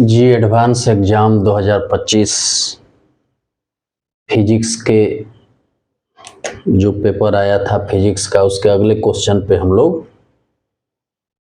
जी advance exam 2025 physics के जो paper आया था फिजिक्स का, उसके अगले क्वेश्चन पे हम लोग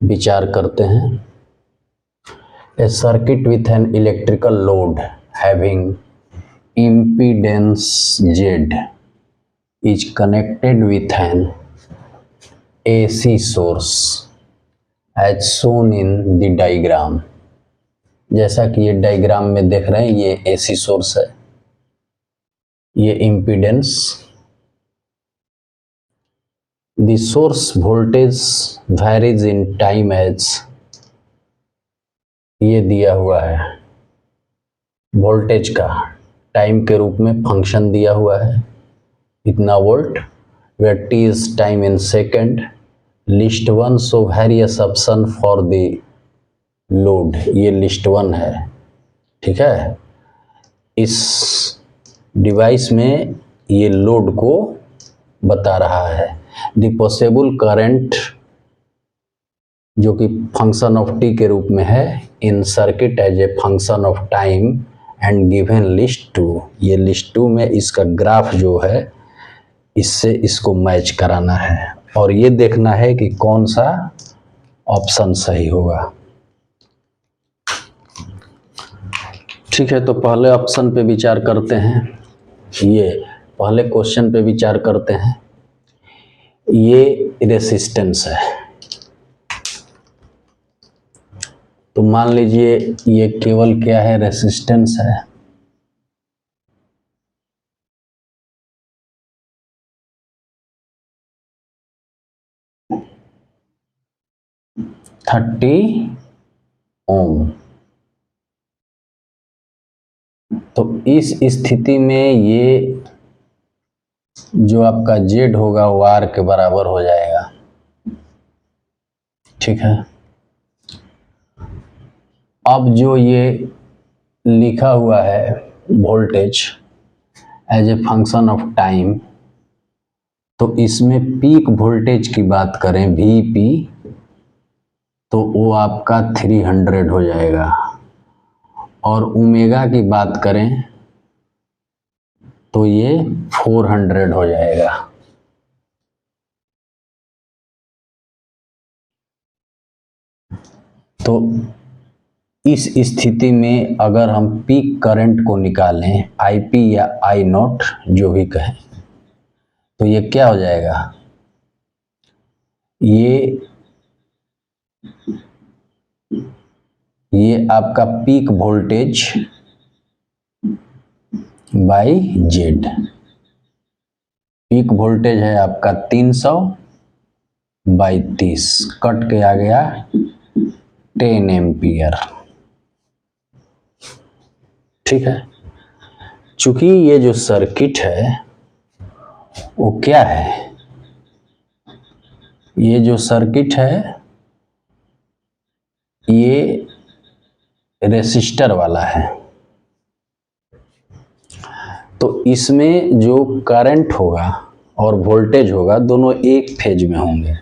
विचार करते हैं। A circuit with an electrical load having impedance Z is connected with an AC source as shown in the diagram. जैसा कि ये डायग्राम में देख रहे हैं, ये AC सोर्स है, ये impedance, the source voltage varies in time as, ये दिया हुआ है वोल्टेज का टाइम के रूप में फंक्शन दिया हुआ है इतना volt, where t is time in second, list one so various option for the load, ये लिस्ट वन है। ठीक है, इस डिवाइस में ये लोड को बता रहा है। द पॉसिबल करंट जो कि फंक्शन ऑफ टी के रूप में है in circuit as a function of time and given list two, ये लिस्ट टू में इसका ग्राफ जो है इससे इसको मैच कराना है और ये देखना है कि कौन सा ऑप्शन सही होगा। ठीक है, तो पहले ऑप्शन पे विचार करते हैं। ये पहले क्वेश्चन पे विचार करते हैं। ये रेसिस्टेंस है, तो मान लीजिए ये केवल क्या है, रेसिस्टेंस है। Thirty ohm. तो इस स्थिति में ये जो आपका जेड होगा वो आर के बराबर हो जाएगा। ठीक है, अब जो ये लिखा हुआ है voltage as a function of time, तो इसमें पीक वोल्टेज की बात करें वीपी, तो वो आपका 300 हो जाएगा और ओमेगा की बात करें तो ये 400 हो जाएगा। तो इस स्थिति में अगर हम पीक करंट को निकालें, आईपी या आई नॉट जो भी कहें, तो ये क्या हो जाएगा, ये आपका peak voltage by Z. Peak voltage है आपका 300 बाई 30, कट के आ गया 10 एम्पियर। ठीक है, चूंकि ये जो सर्किट है वो क्या है, ये जो सर्किट है ये रेसिस्टर वाला है, तो इसमें जो करंट होगा और वोल्टेज होगा दोनों एक फेज में होंगे।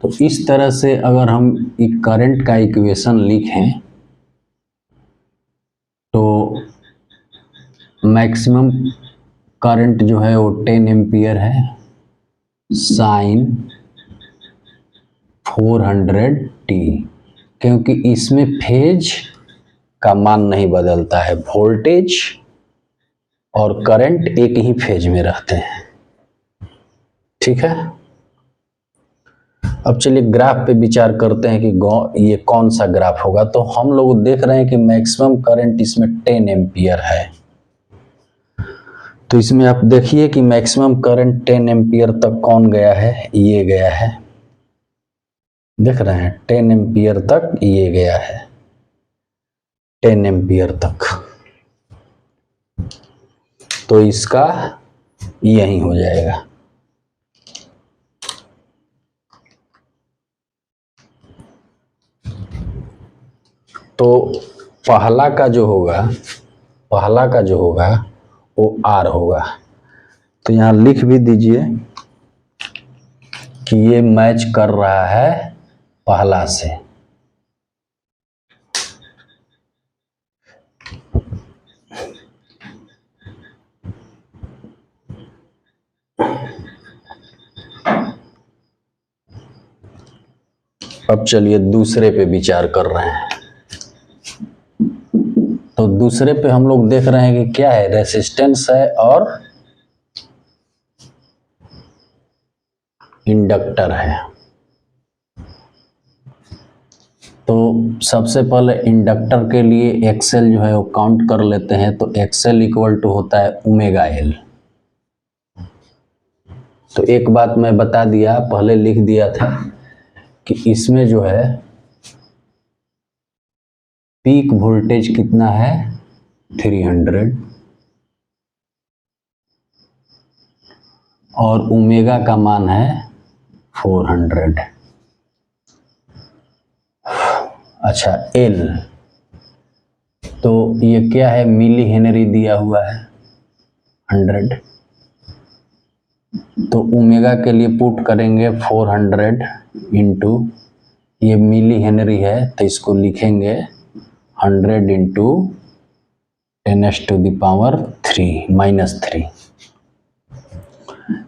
तो इस तरह से अगर हम एक करंट का इक्वेशन लिखें तो मैक्सिमम करंट जो है वो 10 एम्पियर है, साइन 400t, क्योंकि इसमें फेज का मान नहीं बदलता है, वोल्टेज और करंट एक ही फेज में रहते हैं। ठीक है, अब चलिए ग्राफ पे विचार करते हैं कि ये कौन सा ग्राफ होगा। तो हम लोग देख रहे हैं कि मैक्सिमम करंट इसमें 10 एम्पियर है, तो इसमें आप देखिए कि मैक्सिमम करंट 10 एम्पियर तक कौन गया है, ये गया है, देख रहे हैं 10 एम्पियर तक ये गया है, 10 एम्पियर तक, तो इसका यही हो जाएगा। तो पहला का जो होगा वो आर होगा। तो यहाँ लिख भी दीजिए कि ये मैच कर रहा है पहला से। अब चलिए दूसरे पे विचार कर रहे हैं। तो दूसरे पे हम लोग देख रहे हैं कि क्या है, रेसिस्टेंस है और इंडक्टर है। तो सबसे पहले इंडक्टर के लिए एक्सएल जो है वो काउंट कर लेते हैं। तो एक्सएल इक्वल टू होता है ओमेगा एल। तो एक बात मैं बता दिया, पहले लिख दिया था कि इसमें जो है पीक वोल्टेज कितना है, 300, और ओमेगा का मान है 400। अच्छा, एल तो ये क्या है, मिली हेनरी दिया हुआ है 100। तो ओमेगा के लिए पुट करेंगे 400 इंटू, ये मिली हेनरी है तो इसको लिखेंगे 100 इंटू 10⁻³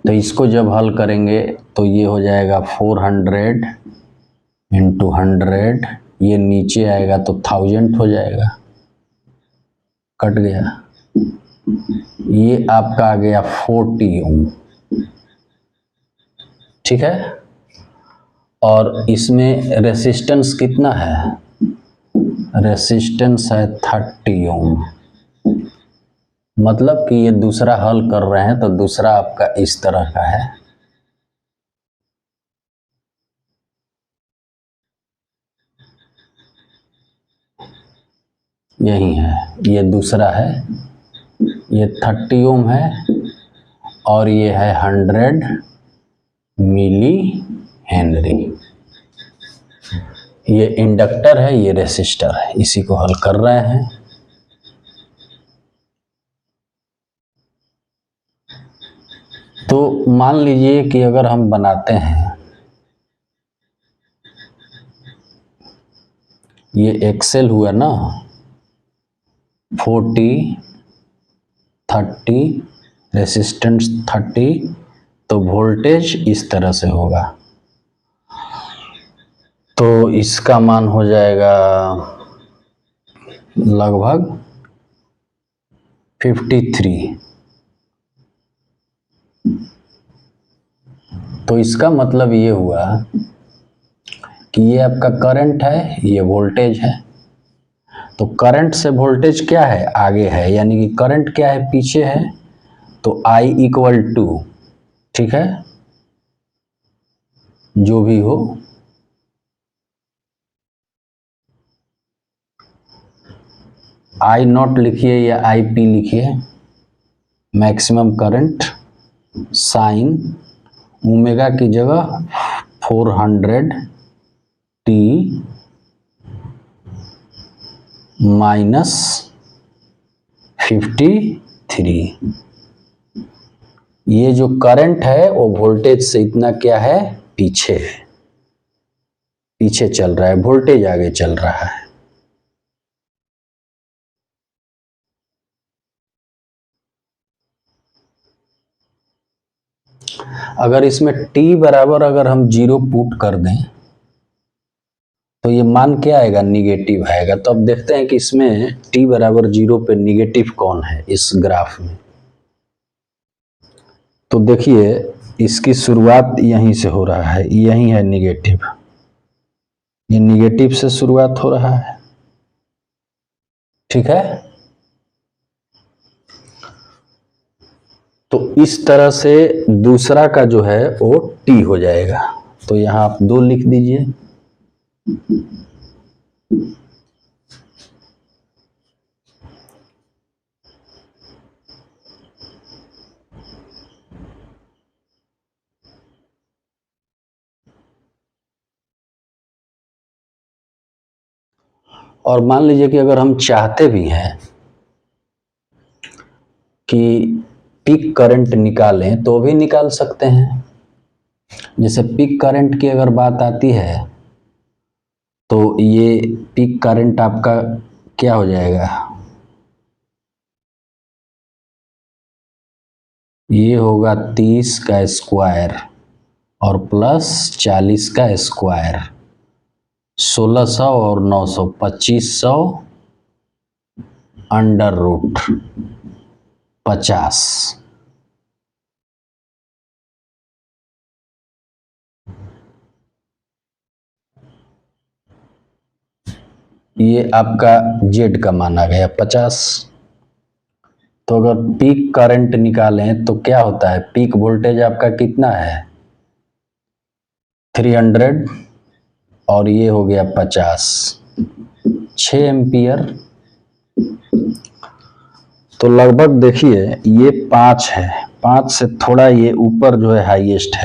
तो इसको जब हल करेंगे तो ये हो जाएगा 400 इंटू 100, ये नीचे आएगा तो 1000 हो जाएगा, कट गया। ये आपका आ गया 40 ओम, ठीक है। और इसमें रेसिस्टेंस कितना है, रेसिस्टेंस है 30 ओम। मतलब कि ये दूसरा हल कर रहे हैं तो दूसरा आपका इस तरह का है। यही है, ये दूसरा है, ये 30 ओम है और ये है 100 मिली हेनरी। ये इंडक्टर है, ये रेसिस्टर है, इसी को हल कर रहे हैं। तो मान लीजिए कि अगर हम बनाते हैं, ये एक्सेल हुआ ना, 40 30 रेसिस्टेंस 30, तो वोल्टेज इस तरह से होगा। तो इसका मान हो जाएगा लगभग 53। तो इसका मतलब ये हुआ कि ये आपका करंट है, ये वोल्टेज है। तो करंट से वोल्टेज क्या है, आगे है, यानी कि करंट क्या है, पीछे है। तो I इक्वल टू, ठीक है, जो भी हो, I नॉट लिखिए या IP लिखिए, मैक्सिमम करंट साइन ओमेगा की जगह 400t -53। ये जो करंट है वो वोल्टेज से इतना क्या है, पीछे है, पीछे चल रहा है, वोल्टेज आगे चल रहा है। अगर इसमें t बराबर अगर हम 0 पुट कर दें तो ये मान क्या आएगा, निगेटिव आएगा। तो अब देखते हैं कि इसमें t बराबर 0 पे निगेटिव कौन है इस ग्राफ में। तो देखिए इसकी शुरुआत यहीं से हो रहा है, यही है निगेटिव, ये निगेटिव से शुरुआत हो रहा है, ठीक है। तो इस तरह से दूसरा का जो है वो t हो जाएगा। तो यहां आप 2 लिख दीजिए। और मान लीजिए कि अगर हम चाहते भी हैं कि पीक करंट निकालें तो भी निकाल सकते हैं। जैसे पीक करंट की अगर बात आती है तो ये पीक करंट आपका क्या हो जाएगा, ये होगा 30 का स्क्वायर और प्लस 40 का स्क्वायर। 1600 और 900, 2500 अंडर रूट 50। ये आपका जेड का मान आ गया 50। तो अगर पीक करंट निकालें तो क्या होता है, पीक वोल्टेज आपका कितना है 300 और ये हो गया 50, 6 एम्पियर। तो लगभग देखिए ये 5 है, 5 से थोड़ा ये ऊपर जो है हाईएस्ट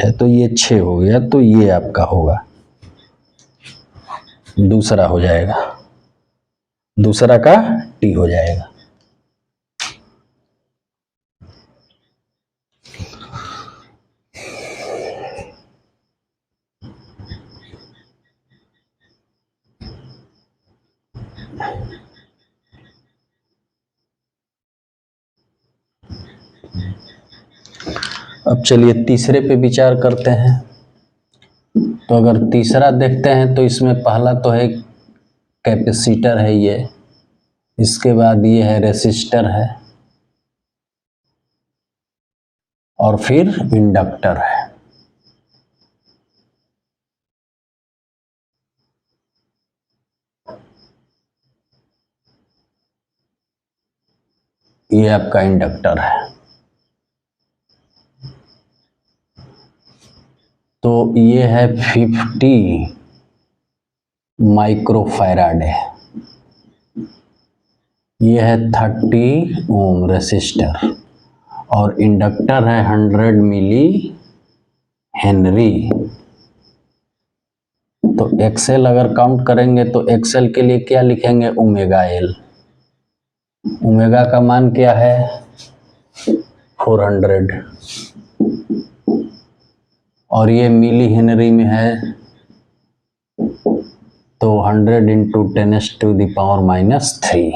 है तो ये 6 हो गया, तो ये आपका होगा, दूसरा हो जाएगा, दूसरा का टी हो जाएगा। अब चलिए तीसरे पे विचार करते हैं। तो अगर तीसरा देखते हैं तो इसमें पहला तो है कैपेसिटर है ये, इसके बाद ये है रेसिस्टर है और फिर इंडक्टर है। ये आपका इंडक्टर है। तो ये है 50 माइक्रोफैराड है, ये है 30 ओम रेसिस्टर और इंडक्टर है 100 मिली हेनरी। तो एक्सएल अगर काउंट करेंगे तो एक्सएल के लिए क्या लिखेंगे, ओमेगा एल। ओमेगा का मान क्या है 400 और ये मिली हेनरी में है, तो 100 इंटू 10⁻⁻3।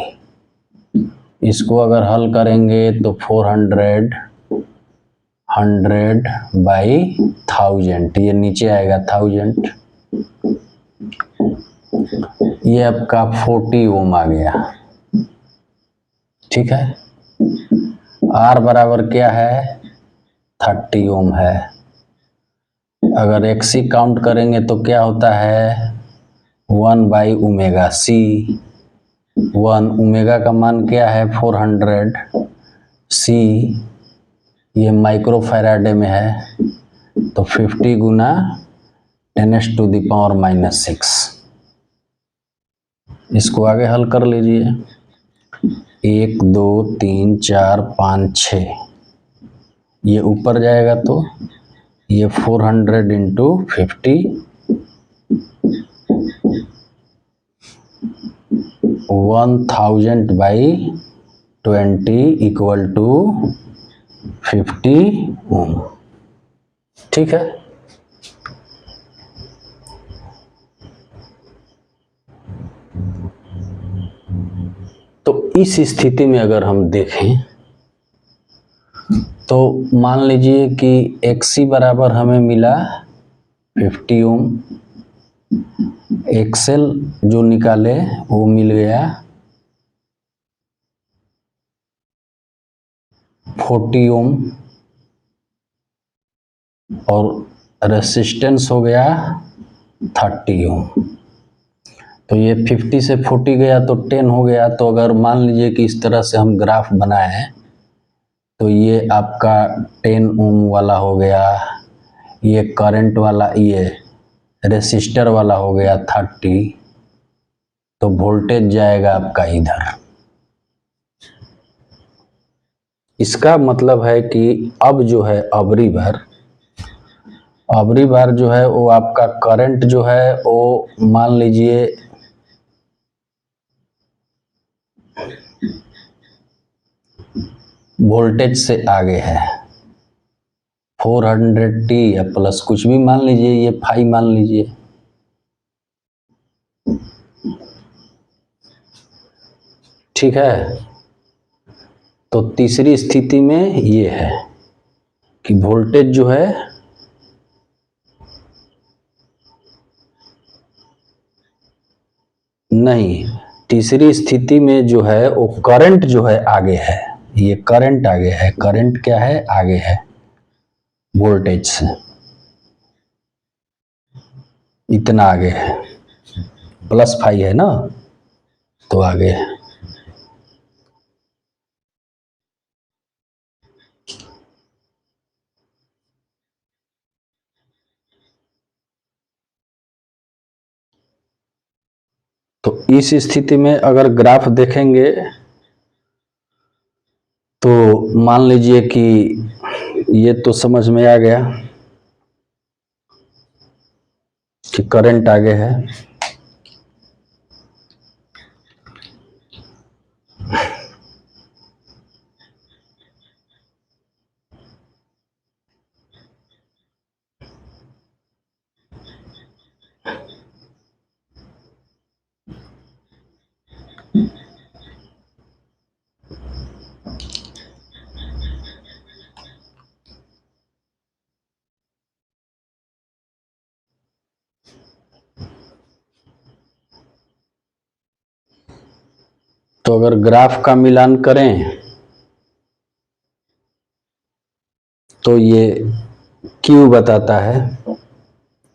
इसको अगर हल करेंगे तो 400 100/1000, ये नीचे आएगा 1000, ये आपका 40 ओम आ गया। ठीक है, आर बराबर क्या है 30 ओम है। अगर एक्सी काउंट करेंगे तो क्या होता है 1/ω/c। 1 ओमेगा का मान क्या है 400, सी ये माइक्रोफैराडे में है, तो 50 गुना 10⁻⁻6। इसको आगे हल कर लीजिए, 1 2 3 4 5 6, ये ऊपर जाएगा तो ये 400 इंटू 50, 1000/20 इक्वल टू 50 ओम। ठीक है, तो इस स्थिति में अगर हम देखें तो मान लीजिए कि एक्सी बराबर हमें मिला 50 ओम, एक्सएल जो निकाले वो मिल गया 40 ओम और रेसिस्टेंस हो गया 30 ओम। तो ये 50 से 40 गया तो 10 हो गया। तो अगर मान लीजिए कि इस तरह से हम ग्राफ बनाए तो ये आपका 10 ओम वाला हो गया, ये करंट वाला, ये रेसिस्टर वाला हो गया 30, तो वोल्टेज जाएगा आपका इधर। इसका मतलब है कि अब जो है अबरी बार जो है वो आपका करंट जो है वो मान लीजिए वोल्टेज से आगे है, 400t या प्लस कुछ भी मान लीजिए, ये 5 मान लीजिए। ठीक है, तो तीसरी स्थिति में ये है कि वोल्टेज जो है नहीं, तीसरी स्थिति में जो है वो करंट जो है आगे है, ये करंट आगे है, करंट क्या है आगे है वोल्टेज से, इतना आगे है, +5 है ना तो आगे है। तो इस स्थिति में अगर ग्राफ देखेंगे तो मान लीजिए कि ये तो समझ में आ गया कि करंट आगे है, तो अगर ग्राफ का मिलान करें तो ये Q बताता है,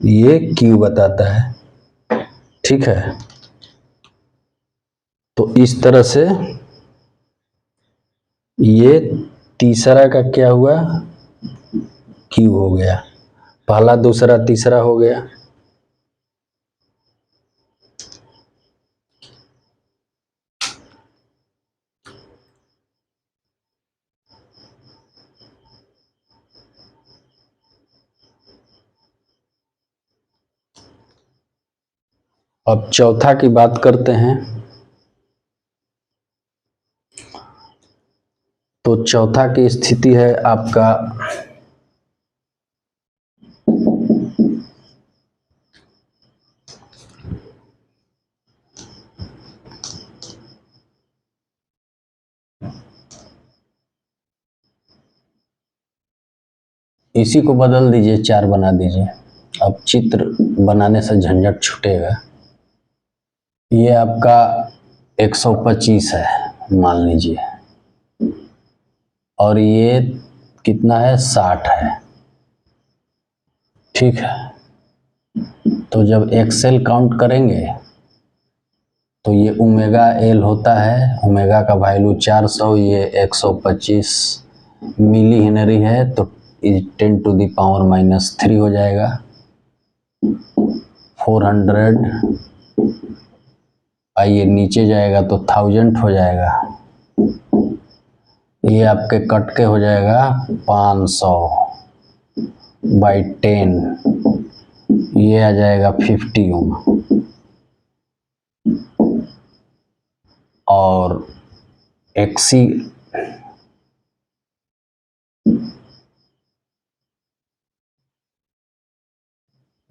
ये Q बताता है, ठीक है। तो इस तरह से ये तीसरा का क्या हुआ Q हो गया, पहला दूसरा तीसरा हो गया। अब चौथा की बात करते हैं। तो चौथा की स्थिति है आपका इसी को बदल दीजिए, 4 बना दीजिए, अब चित्र बनाने से झंझट छूटेगा। ये आपका 125 है मान लीजिए, और ये कितना है 60 है, ठीक है। तो जब एक्सेल काउंट करेंगे तो ये ओमेगा एल होता है, ओमेगा का वैल्यू 400, ये 125 मिली हेनरी है, तो 10⁻³ हो जाएगा। 400 आइए नीचे जाएगा तो 1000 हो जाएगा, ये आपके कट के हो जाएगा 500/10, ये आ जाएगा 50 ओम। और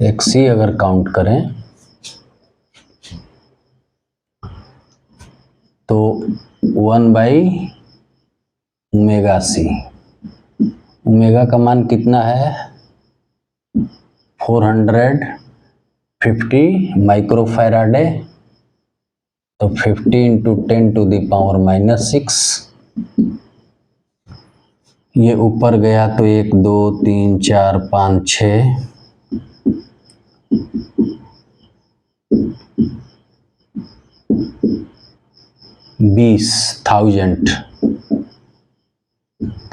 XC अगर काउंट करें तो 1/ωc, ओमेगा का मान कितना है 450 माइक्रोफैराडे, तो 50 × 10⁻⁻6, ये ऊपर गया तो 1 2 3 4 5 6, 20,000,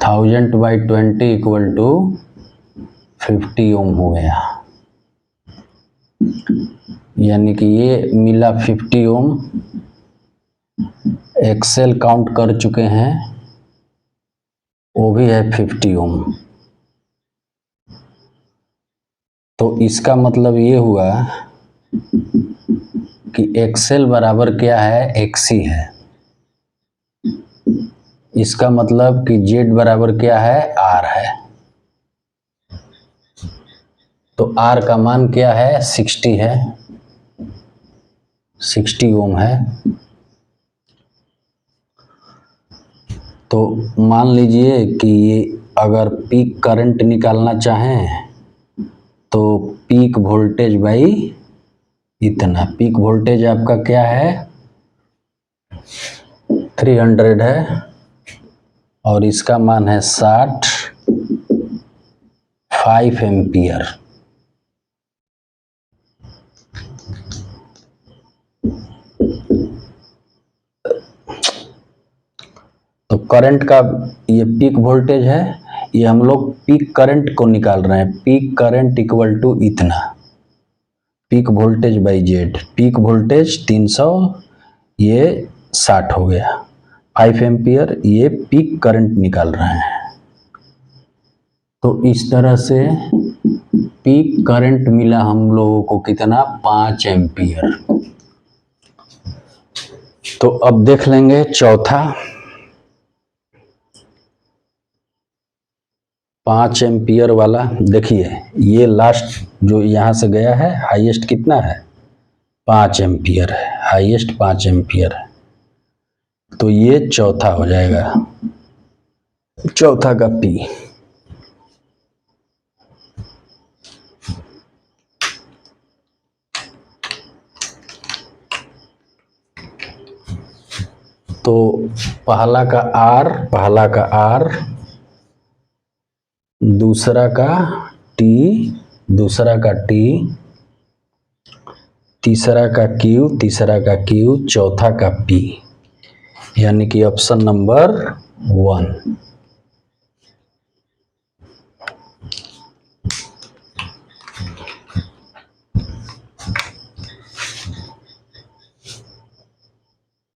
1000/20 = 50 ओम हो गया, यानी कि ये मिला 50 ओम। एक्सेल काउंट कर चुके हैं, वो भी है 50 ओम। तो इसका मतलब ये हुआ कि एक्सेल बराबर क्या है XC है, इसका मतलब कि Z बराबर क्या है R है। तो R का मान क्या है 60 है, 60 ओम है। तो मान लीजिए कि ये अगर पीक करंट निकालना चाहें तो पीक वोल्टेज बाई इतना। पीक वोल्टेज आपका क्या है, 300 है और इसका मान है 60, 5 एम्पियर। तो करंट का ये पीक वोल्टेज है, ये हम लोग पीक करंट को निकाल रहे हैं। पीक करंट इक्वल टू इतना, peak voltage by Z. Peak voltage 300, ये 60 हो गया, 5 एम्पियर, ये पीक करंट निकाल रहे हैं। तो इस तरह से पीक करंट मिला हम लोगों को कितना, 5 एम्पियर। तो अब देख लेंगे चौथा, 5 एम्पियर वाला। देखिए ये लास्ट जो यहाँ से गया है, हाईएस्ट कितना है, 5 एम्पियर है, हाईएस्ट 5 एम्पियर है। तो ये चौथा हो जाएगा, चौथा का पी। तो पहला का आर, दूसरा का टी, दूसरा का टी, तीसरा का क्यू, चौथा का पी, यानी कि ऑप्शन नंबर 1।